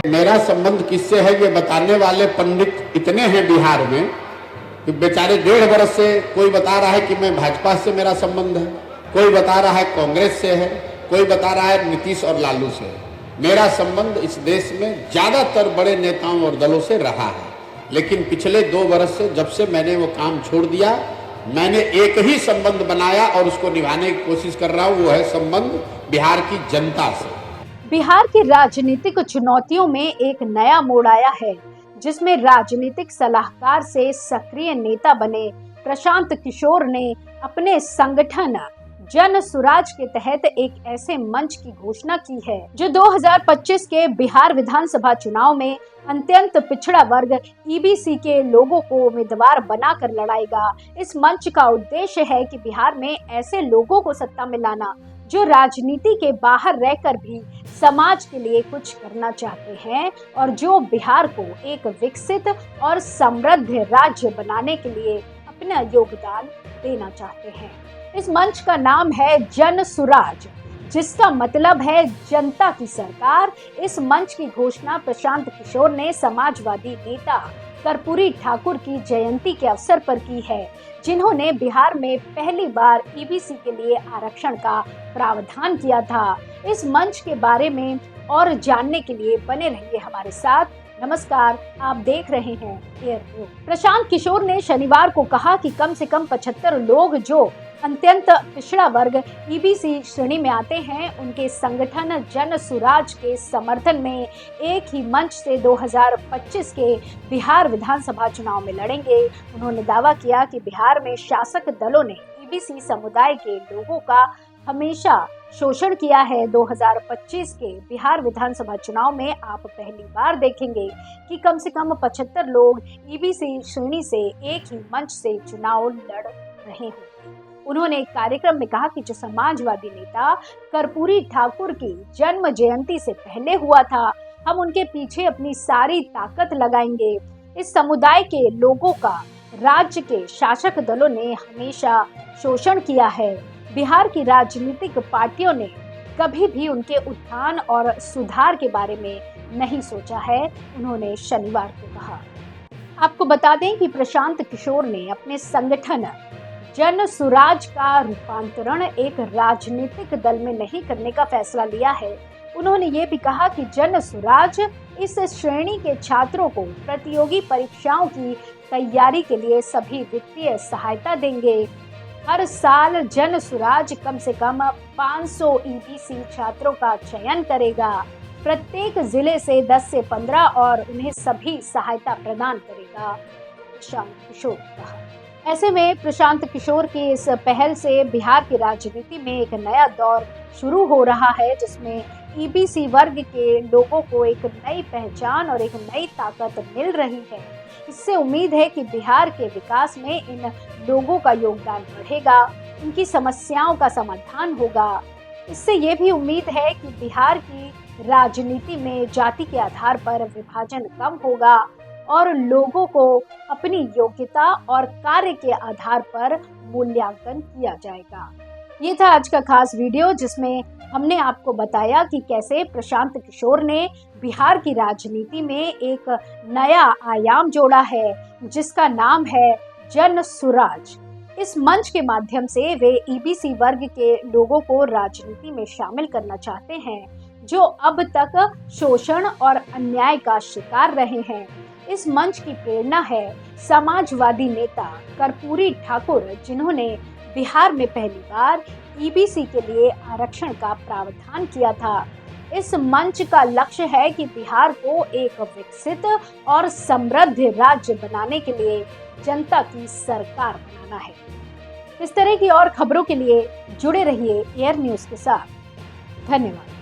मेरा संबंध किससे है ये बताने वाले पंडित इतने हैं बिहार में कि बेचारे 1.5 वर्ष से कोई बता रहा है कि मैं भाजपा से मेरा संबंध है, कोई बता रहा है कांग्रेस से है, कोई बता रहा है नीतीश और लालू से है। मेरा संबंध इस देश में ज्यादातर बड़े नेताओं और दलों से रहा है, लेकिन पिछले 2 वर्ष से जब से मैंने वो काम छोड़ दिया, मैंने एक ही संबंध बनाया और उसको निभाने की कोशिश कर रहा हूँ। वो है संबंध बिहार की जनता से। बिहार की राजनीतिक चुनौतियों में एक नया मोड़ आया है, जिसमें राजनीतिक सलाहकार से सक्रिय नेता बने प्रशांत किशोर ने अपने संगठन जन सुराज के तहत एक ऐसे मंच की घोषणा की है जो 2025 के बिहार विधानसभा चुनाव में अत्यंत पिछड़ा वर्ग ईबीसी के लोगों को उम्मीदवार बनाकर लड़ाएगा। इस मंच का उद्देश्य है कि बिहार में ऐसे लोगों को सत्ता में लाना जो राजनीति के बाहर रहकर भी समाज के लिए कुछ करना चाहते हैं और जो बिहार को एक विकसित और समृद्ध राज्य बनाने के लिए अपना योगदान देना चाहते हैं। इस मंच का नाम है जन सुराज, जिसका मतलब है जनता की सरकार। इस मंच की घोषणा प्रशांत किशोर ने समाजवादी नेता कर्पूरी ठाकुर की जयंती के अवसर पर की है, जिन्होंने बिहार में पहली बार ईबीसी के लिए आरक्षण का प्रावधान किया था। इस मंच के बारे में और जानने के लिए बने रहिए हमारे साथ। नमस्कार, आप देख रहे हैं एयर न्यूज। प्रशांत किशोर ने शनिवार को कहा कि कम से कम 75 लोग जो अत्यंत पिछड़ा वर्ग ईबीसी श्रेणी में आते हैं, उनके संगठन जन सुराज के समर्थन में एक ही मंच से 2025 के बिहार विधानसभा चुनाव में लड़ेंगे। उन्होंने दावा किया कि बिहार में शासक दलों ने ईबीसी समुदाय के लोगों का हमेशा शोषण किया है। 2025 के बिहार विधानसभा चुनाव में आप पहली बार देखेंगे कि कम से कम 75 लोग ईबीसी श्रेणी से एक ही मंच से चुनाव लड़ रहे हैं। उन्होंने एक कार्यक्रम में कहा कि जो समाजवादी नेता कर्पूरी ठाकुर की जन्म जयंती से पहले हुआ था, हम उनके पीछे अपनी सारी ताकत लगाएंगे। इस समुदाय के लोगों का राज्य के शासक दलों ने हमेशा शोषण किया है। बिहार की राजनीतिक पार्टियों ने कभी भी उनके उत्थान और सुधार के बारे में नहीं सोचा है, उन्होंने शनिवार को कहा। आपको बता दें कि प्रशांत किशोर ने अपने संगठन जन सुराज का रूपांतरण एक राजनीतिक दल में नहीं करने का फैसला लिया है। उन्होंने ये भी कहा कि जन सुराज इस श्रेणी के छात्रों को प्रतियोगी परीक्षाओं की तैयारी के लिए सभी वित्तीय सहायता देंगे। हर साल जन सुराज कम से कम 500 ईबीसी छात्रों का चयन करेगा। प्रत्येक जिले से 10 से 15 और उन्हें सभी सहायता प्रदान करेगा, प्रशांत किशोर ने कहा। ऐसे में प्रशांत किशोर की इस पहल से बिहार की राजनीति में एक नया दौर शुरू हो रहा है, जिसमें ईबीसी वर्ग के लोगों को एक नई पहचान और एक नई ताकत मिल रही है। इससे उम्मीद है कि बिहार के विकास में इन लोगों का योगदान बढ़ेगा, उनकी समस्याओं का समाधान होगा। इससे ये भी उम्मीद है कि बिहार की राजनीति में जाति के आधार पर विभाजन कम होगा और लोगों को अपनी योग्यता और कार्य के आधार पर मूल्यांकन किया जाएगा। ये था आज का खास वीडियो, जिसमें हमने आपको बताया कि कैसे प्रशांत किशोर ने बिहार की राजनीति में एक नया आयाम जोड़ा है, जिसका नाम है जन सुराज। इस मंच के माध्यम से वे ईबीसी वर्ग के लोगों को राजनीति में शामिल करना चाहते हैं, जो अब तक शोषण और अन्याय का शिकार रहे हैं। इस मंच की प्रेरणा है समाजवादी नेता कर्पूरी ठाकुर, जिन्होंने बिहार में पहली बार ईबीसी के लिए आरक्षण का प्रावधान किया था। इस मंच का लक्ष्य है कि बिहार को एक विकसित और समृद्ध राज्य बनाने के लिए जनता की सरकार बनाना है। इस तरह की और खबरों के लिए जुड़े रहिए एयर न्यूज के साथ। धन्यवाद।